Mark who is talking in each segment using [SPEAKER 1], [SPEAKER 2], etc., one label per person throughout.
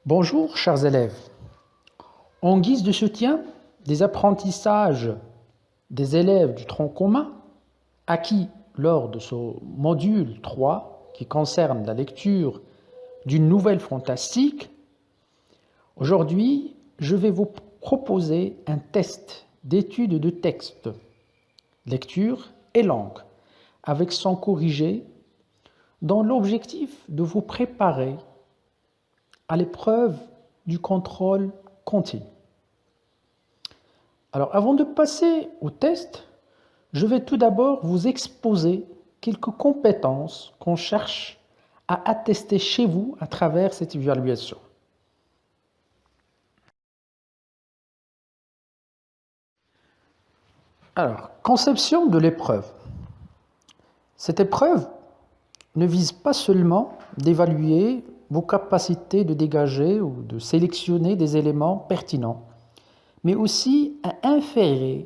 [SPEAKER 1] Bonjour, chers élèves. En guise de soutien des apprentissages des élèves du tronc commun acquis lors de ce module 3 qui concerne la lecture d'une nouvelle fantastique, aujourd'hui, je vais vous proposer un test d'étude de texte, lecture et langue, avec son corrigé, dans l'objectif de vous préparer à l'épreuve du contrôle continu. Alors, avant de passer au test, je vais tout d'abord vous exposer quelques compétences qu'on cherche à attester chez vous à travers cette évaluation. Alors, conception de l'épreuve. Cette épreuve ne vise pas seulement d'évaluer vos capacités de dégager ou de sélectionner des éléments pertinents, mais aussi à inférer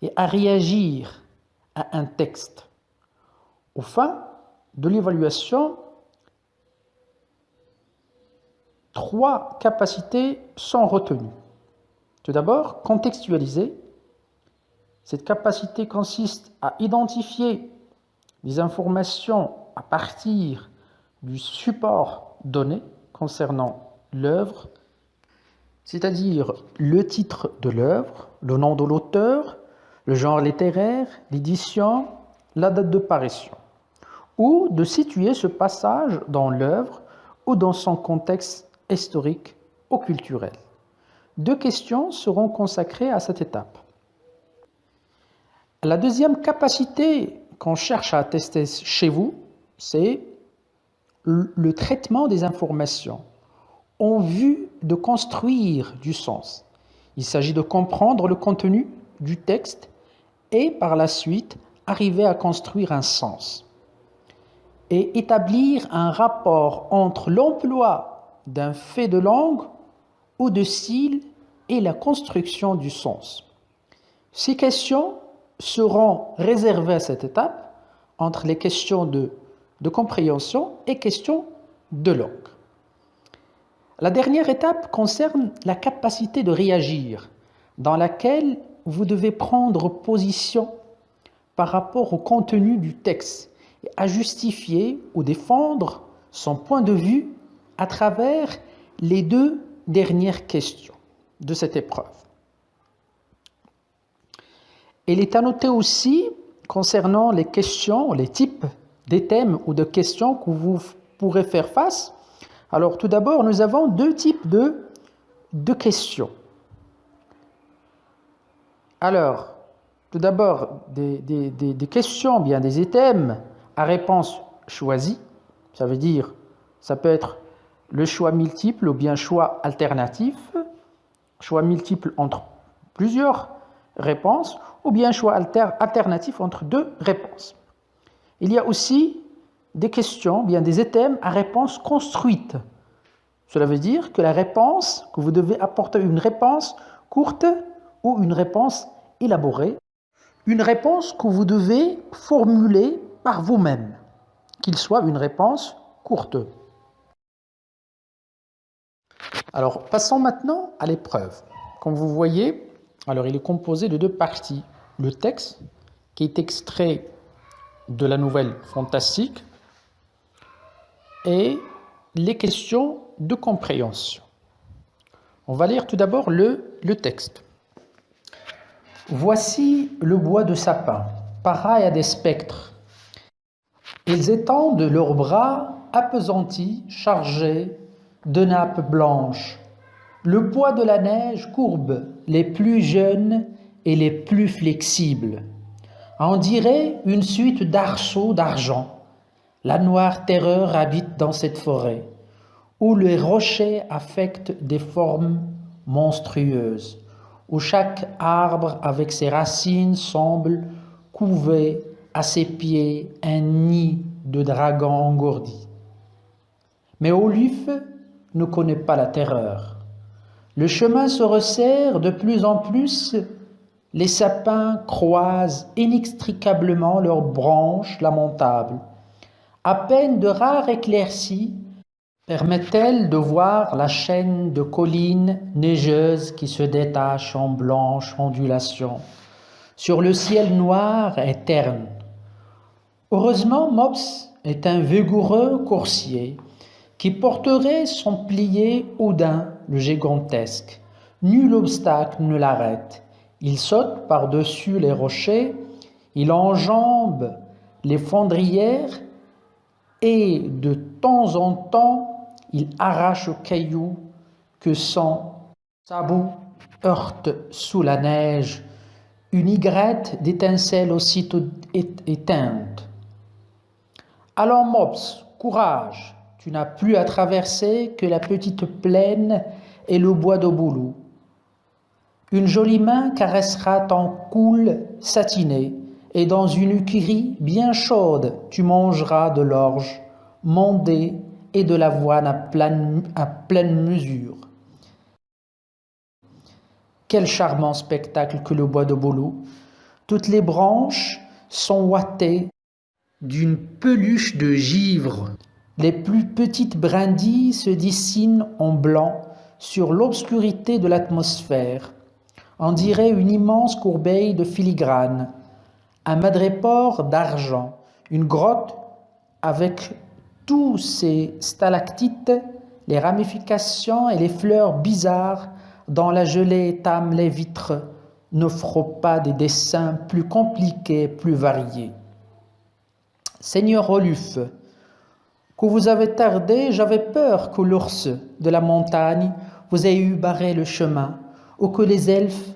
[SPEAKER 1] et à réagir à un texte. Au fin de l'évaluation, 3 capacités sont retenues. Tout d'abord, contextualiser. Cette capacité consiste à identifier les informations à partir du support donné concernant l'œuvre, c'est-à-dire le titre de l'œuvre, le nom de l'auteur, le genre littéraire, l'édition, la date de parution, ou de situer ce passage dans l'œuvre ou dans son contexte historique ou culturel. 2 questions seront consacrées à cette étape. La deuxième capacité qu'on cherche à tester chez vous, c'est le traitement des informations en vue de construire du sens. Il s'agit de comprendre le contenu du texte et par la suite arriver à construire un sens et établir un rapport entre l'emploi d'un fait de langue ou de style et la construction du sens. Ces questions seront réservées à cette étape entre les questions de compréhension et questions de langue. La dernière étape concerne la capacité de réagir, dans laquelle vous devez prendre position par rapport au contenu du texte et à justifier ou défendre son point de vue à travers les 2 dernières questions de cette épreuve. Il est à noter aussi, concernant les questions, les types des thèmes ou de questions que vous pourrez faire face. Alors, tout d'abord, nous avons 2 types de questions. Alors, tout d'abord, des questions, bien des thèmes à réponse choisie. Ça veut dire, ça peut être le choix multiple ou bien choix alternatif, choix multiple entre plusieurs réponses, ou bien choix alternatif entre 2 réponses. Il y a aussi des questions, bien des thèmes à réponse construite. Cela veut dire que la réponse, que vous devez apporter une réponse courte ou une réponse élaborée, une réponse que vous devez formuler par vous-même, qu'il soit une réponse courte. Alors, passons maintenant à l'épreuve. Comme vous voyez, alors il est composé de 2 parties. Le texte, qui est extrait de la nouvelle fantastique, et les questions de compréhension. On va lire tout d'abord le texte. Voici le bois de sapin, pareil à des spectres. Ils étendent leurs bras appesantis, chargés de nappes blanches. Le poids de la neige courbe les plus jeunes et les plus flexibles. On dirait une suite d'arceaux d'argent. La noire terreur habite dans cette forêt, où les rochers affectent des formes monstrueuses, où chaque arbre avec ses racines semble couver à ses pieds un nid de dragon engourdi. Mais Oluf ne connaît pas la terreur. Le chemin se resserre de plus en plus, les sapins croisent inextricablement leurs branches lamentables. À peine de rares éclaircies Permet-elle de voir la chaîne de collines neigeuses qui se détache en blanche ondulation sur le ciel noir et terne? Heureusement, Mops est un vigoureux coursier qui porterait son plié Odin le gigantesque. Nul obstacle ne l'arrête. Il saute par-dessus les rochers, il enjambe les fondrières et de temps en temps, il arrache aux cailloux que son sabot heurte sous la neige, une aigrette d'étincelles aussitôt éteinte. Allons, Mops, courage, tu n'as plus à traverser que la petite plaine et le bois de Boulou. Une jolie main caressera ton cou satiné, et dans une écurie bien chaude, tu mangeras de l'orge, mondée et de l'avoine à pleine mesure. Quel charmant spectacle que le bois de Boulou! Toutes les branches sont ouatées d'une peluche de givre. Les plus petites brindilles se dessinent en blanc sur l'obscurité de l'atmosphère. On dirait une immense corbeille de filigrane, un madrépore d'argent, une grotte avec tous ses stalactites, les ramifications et les fleurs bizarres dont la gelée tame les vitres, n'offrent pas des dessins plus compliqués, plus variés. Seigneur Oluf, que vous avez tardé, j'avais peur que l'ours de la montagne vous ait eu barré le chemin, ou que les elfes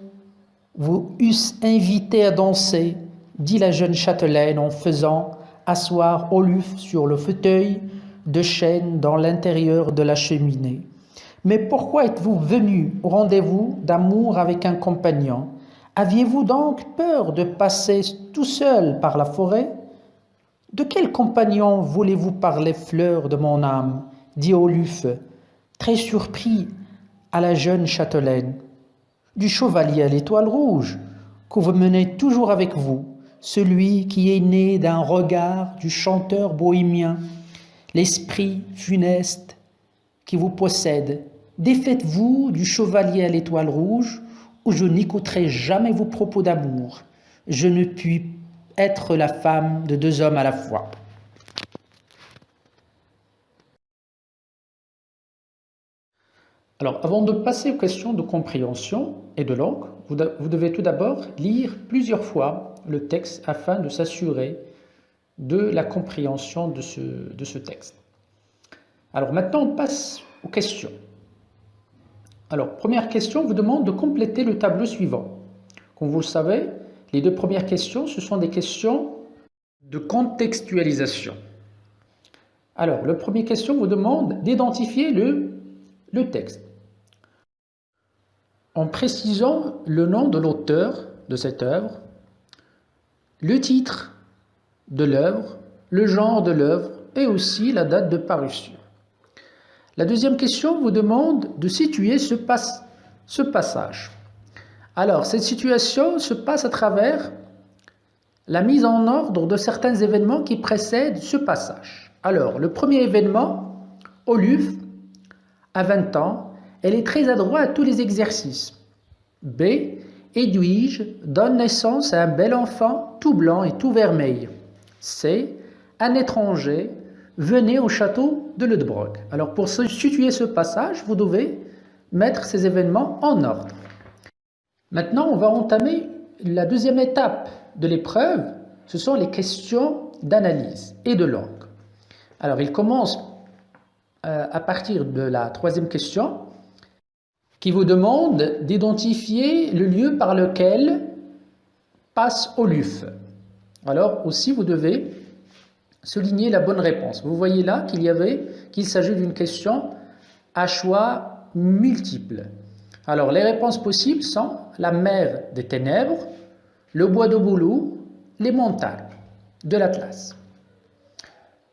[SPEAKER 1] vous eussent invité à danser, dit la jeune châtelaine en faisant asseoir Oluf sur le fauteuil de chêne dans l'intérieur de la cheminée. Mais pourquoi êtes-vous venu au rendez-vous d'amour avec un compagnon? Aviez-vous donc peur de passer tout seul par la forêt? De quel compagnon voulez-vous parler, fleur de mon âme? Dit Oluf, très surpris à la jeune châtelaine. Du chevalier à l'étoile rouge, que vous menez toujours avec vous, celui qui est né d'un regard du chanteur bohémien, l'esprit funeste qui vous possède. Défaites-vous du chevalier à l'étoile rouge, ou je n'écouterai jamais vos propos d'amour. Je ne puis être la femme de deux hommes à la fois. Alors, avant de passer aux questions de compréhension et de langue, vous devez tout d'abord lire plusieurs fois le texte afin de s'assurer de la compréhension de ce texte. Alors maintenant, on passe aux questions. Alors, première question vous demande de compléter le tableau suivant. Comme vous le savez, les deux premières questions, ce sont des questions de contextualisation. Alors, la première question vous demande d'identifier le texte, en précisant le nom de l'auteur de cette œuvre, le titre de l'œuvre, le genre de l'œuvre et aussi la date de parution. La deuxième question vous demande de situer ce passage. Alors, cette situation se passe à travers la mise en ordre de certains événements qui précèdent ce passage. Alors, le premier événement, Oluf a 20 ans, elle est très adroite à tous les exercices. B. Edwige donne naissance à un bel enfant tout blanc et tout vermeil. C. Un étranger venait au château de Ledbrog. Alors pour situer ce passage, vous devez mettre ces événements en ordre. Maintenant, on va entamer la deuxième étape de l'épreuve. Ce sont les questions d'analyse et de langue. Alors il commence à partir de la troisième question qui vous demande d'identifier le lieu par lequel passe Oluf. Alors aussi, vous devez souligner la bonne réponse. Vous voyez là qu'il s'agit d'une question à choix multiples. Alors, les réponses possibles sont la mer des ténèbres, le bois de Boulou, les montagnes de l'Atlas.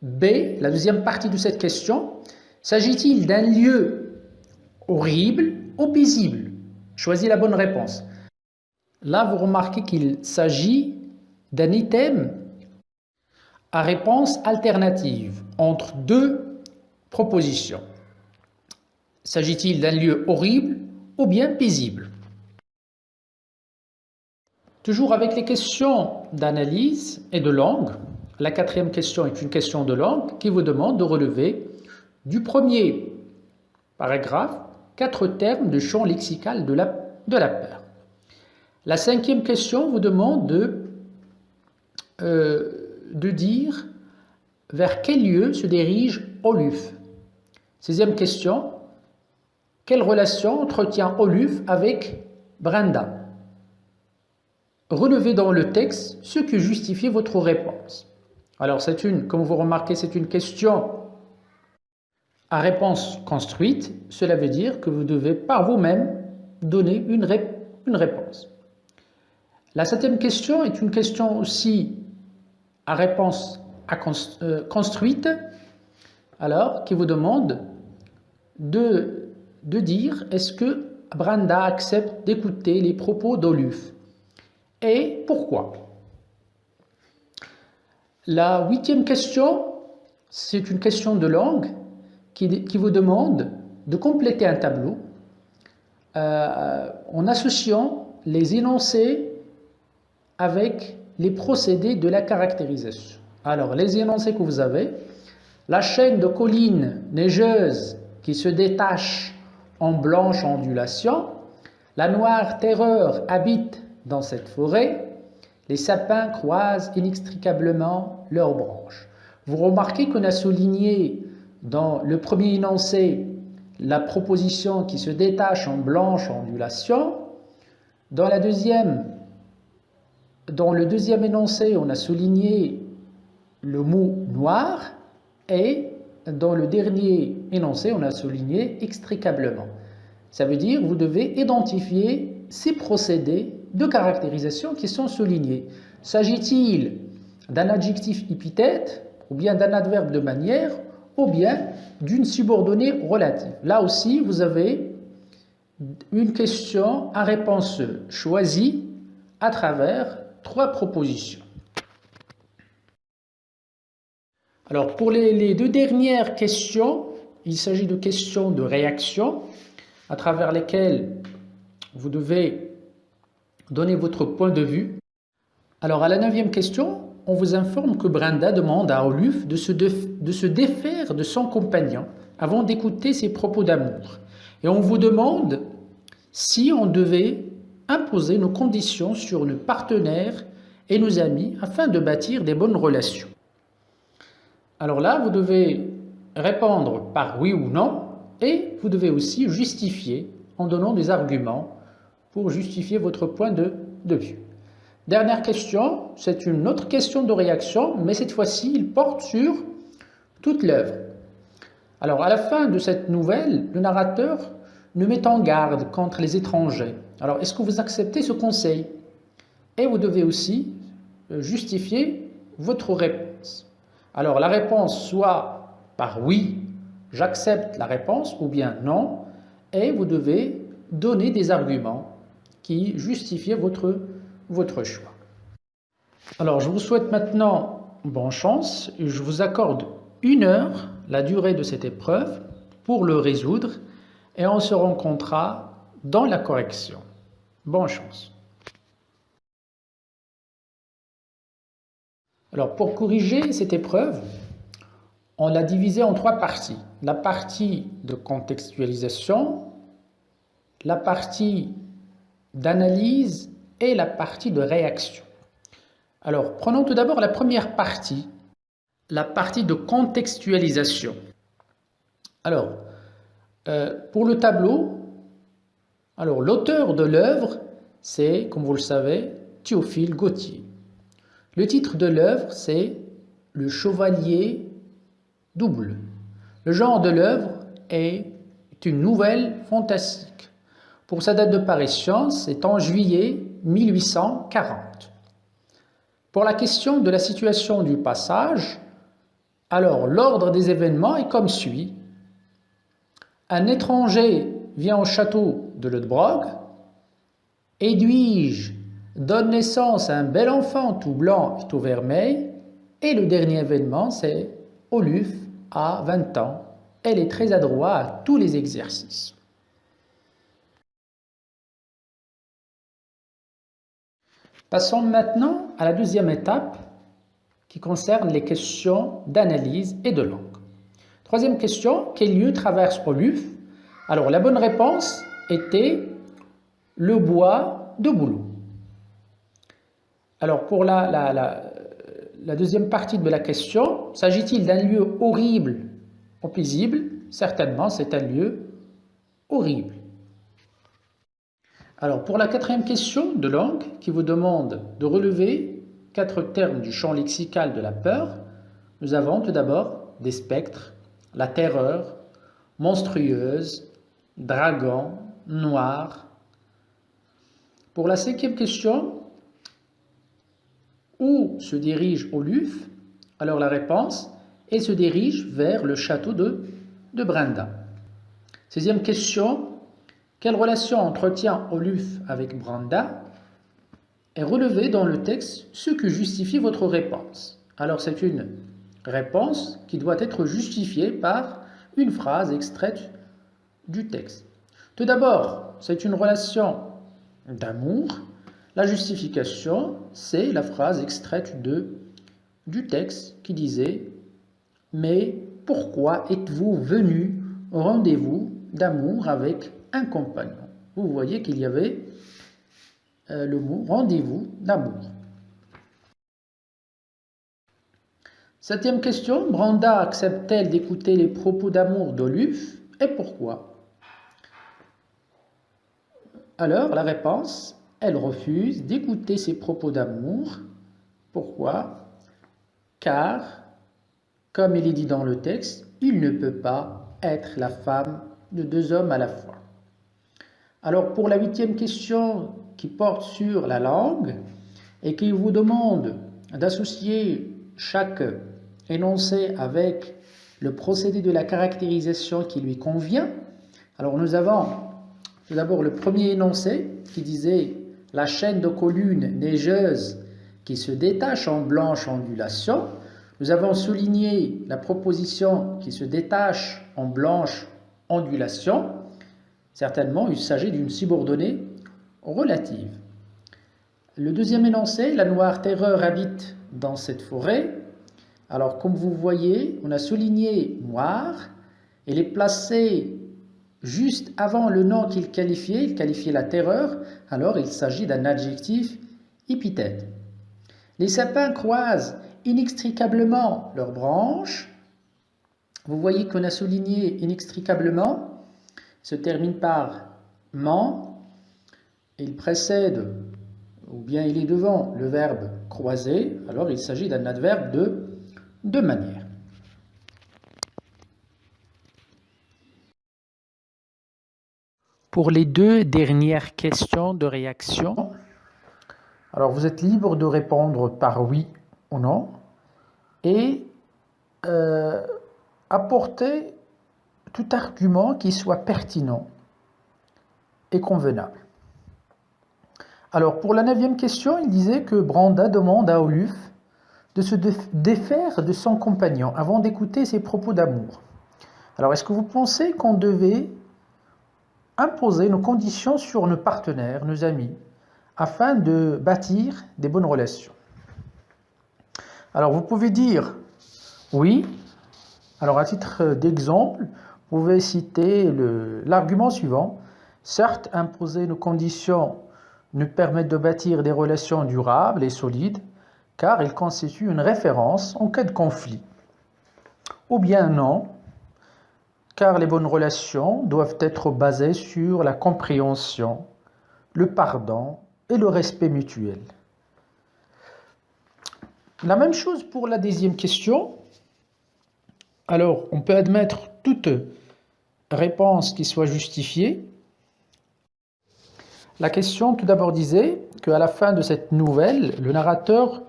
[SPEAKER 1] B, la deuxième partie de cette question, s'agit-il d'un lieu horrible ou paisible? Choisis la bonne réponse. Là, vous remarquez qu'il s'agit d'un item à réponse alternative entre deux propositions. S'agit-il d'un lieu horrible ou bien paisible? Toujours avec les questions d'analyse et de langue, la quatrième question est une question de langue qui vous demande de relever du premier paragraphe 4 termes de champ lexical de la peur. La cinquième question vous demande de dire vers quel lieu se dirige Oluf. Sixième question, quelle relation entretient Oluf avec Brenda? Relevez dans le texte ce qui justifie votre réponse. Alors, comme vous remarquez, c'est une question à réponse construite. Cela veut dire que vous devez par vous-même donner une réponse. La septième question est une question aussi à réponse construite, alors qui vous demande de dire est-ce que Brenda accepte d'écouter les propos d'Oluf et pourquoi. La huitième question, c'est une question de langue qui vous demande de compléter un tableau en associant les énoncés avec les procédés de la caractérisation. Alors, les énoncés que vous avez, la chaîne de collines neigeuses qui se détache en blanche ondulation, la noire terreur habite dans cette forêt, les sapins croisent inextricablement leurs branches. Vous remarquez qu'on a souligné dans le premier énoncé la proposition qui se détache en blanche ondulation. Dans le deuxième énoncé, on a souligné le mot noir et dans le dernier énoncé, on a souligné extricablement. Ça veut dire que vous devez identifier ces procédés de caractérisation qui sont soulignés. S'agit-il d'un adjectif épithète ou bien d'un adverbe de manière ou bien d'une subordonnée relative? Là aussi, vous avez une question à réponse choisie à travers 3 propositions. Alors, pour les 2 dernières questions, il s'agit de questions de réaction à travers lesquelles vous devez donner votre point de vue. Alors, à la 9e question, on vous informe que Brenda demande à Oluf de se défaire de son compagnon avant d'écouter ses propos d'amour. Et on vous demande si on devait imposer nos conditions sur nos partenaires et nos amis afin de bâtir des bonnes relations. Alors là, vous devez répondre par oui ou non et vous devez aussi justifier en donnant des arguments pour justifier votre point de vue. Dernière question, c'est une autre question de réaction, mais cette fois-ci, il porte sur toute l'œuvre. Alors, à la fin de cette nouvelle, le narrateur nous met en garde contre les étrangers. Alors, est-ce que vous acceptez ce conseil? Et vous devez aussi justifier votre réponse. Alors, la réponse soit par oui, j'accepte la réponse, ou bien non, et vous devez donner des arguments qui justifient votre choix. Alors, je vous souhaite maintenant bonne chance et je vous accorde 1 heure, la durée de cette épreuve, pour le résoudre et on se rencontrera dans la correction. Bonne chance. Alors, pour corriger cette épreuve, on l'a divisée en 3 parties. La partie de contextualisation, la partie d'analyse et la partie de réaction. Alors, prenons tout d'abord la première partie, la partie de contextualisation. Alors, pour le tableau, l'auteur de l'œuvre, c'est, comme vous le savez, Théophile Gautier. Le titre de l'œuvre, c'est Le Chevalier double. Le genre de l'œuvre est une nouvelle fantastique. Pour sa date de parution, c'est en juillet 1840. Pour la question de la situation du passage, alors l'ordre des événements est comme suit. Un étranger vient au château de Ledbrog. Edwige donne naissance à un bel enfant tout blanc et tout vermeil. Et le dernier événement, c'est Oluf a 20 ans elle est très adroite à tous les exercices. Passons maintenant à la deuxième étape qui concerne les questions d'analyse et de langue. Troisième question, quel lieu traverse Oluf? Alors la bonne réponse était le bois de Boulogne. Alors pour la deuxième partie de la question, s'agit-il d'un lieu horrible ou paisible? Certainement, c'est un lieu horrible. Alors pour la quatrième question de langue qui vous demande de relever 4 termes du champ lexical de la peur, nous avons tout d'abord des spectres, la terreur, monstrueuse, dragon, noir. Pour la cinquième question, où se dirige Oluf? Alors la réponse, elle se dirige vers le château de Brenda. Sixième question, quelle relation entretient Oluf avec Brenda? Est relevé dans le texte ce que justifie votre réponse. Alors c'est une réponse qui doit être justifiée par une phrase extraite du texte. Tout d'abord, c'est une relation d'amour. La justification, c'est la phrase extraite du texte qui disait « Mais pourquoi êtes-vous venu au rendez-vous d'amour avec un compagnon ?» Vous voyez qu'il y avait le mot « rendez-vous d'amour ». Septième question, Brenda accepte-t-elle d'écouter les propos d'amour d'Oluf et pourquoi? Alors, la réponse, elle refuse d'écouter ses propos d'amour. Pourquoi? Car, comme il est dit dans le texte, il ne peut pas être la femme de 2 hommes à la fois. Alors, pour la huitième question qui porte sur la langue et qui vous demande d'associer chaque énoncé avec le procédé de la caractérisation qui lui convient, alors nous avons tout d'abord le premier énoncé qui disait « la chaîne de collines neigeuses qui se détache en blanche ondulation ». Nous avons souligné la proposition qui se détache en blanche ondulation. Certainement, il s'agit d'une subordonnée relative. Le deuxième énoncé, la noire terreur habite dans cette forêt. Alors, comme vous voyez, on a souligné noir. Elle est placée juste avant le nom qu'il qualifiait. Il qualifiait la terreur. Alors, il s'agit d'un adjectif épithète. Les sapins croisent inextricablement leurs branches. Vous voyez qu'on a souligné inextricablement. Il se termine par ment. Il précède, ou bien il est devant le verbe croiser. Alors, il s'agit d'un adverbe de manière. Pour les 2 dernières questions de réaction, alors vous êtes libre de répondre par oui ou non et apporter tout argument qui soit pertinent et convenable. Alors pour la 9e question, il disait que Brenda demande à Oluf de se défaire de son compagnon avant d'écouter ses propos d'amour. Alors est-ce que vous pensez qu'on devait imposer nos conditions sur nos partenaires, nos amis, afin de bâtir des bonnes relations? Alors vous pouvez dire oui. Alors à titre d'exemple, vous pouvez citer l'argument suivant. Certes, imposer nos conditions nous permet de bâtir des relations durables et solides, car il constitue une référence en cas de conflit. Ou bien non, car les bonnes relations doivent être basées sur la compréhension, le pardon et le respect mutuel. La même chose pour la 10e question. Alors, on peut admettre toute réponse qui soit justifiée. La question, tout d'abord, disait qu'à la fin de cette nouvelle, le narrateur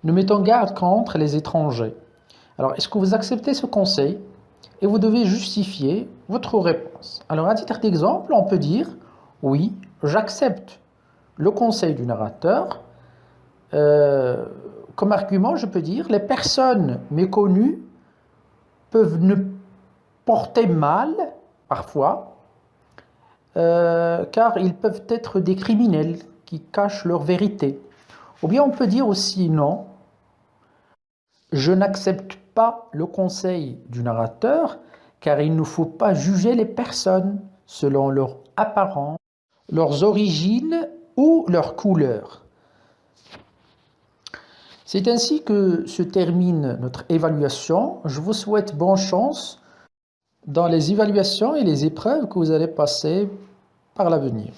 [SPEAKER 1] nous met en garde contre les étrangers. Alors, est-ce que vous acceptez ce conseil? Et vous devez justifier votre réponse. Alors, à titre d'exemple, on peut dire « Oui, j'accepte le conseil du narrateur. Comme argument, je peux dire « Les personnes méconnues peuvent ne porter mal, parfois, car ils peuvent être des criminels qui cachent leur vérité. Ou bien on peut dire aussi non, je n'accepte pas le conseil du narrateur, car il ne faut pas juger les personnes selon leur apparence, leurs origines ou leur couleur. C'est ainsi que se termine notre évaluation. Je vous souhaite bonne chance dans les évaluations et les épreuves que vous allez passer par l'avenir.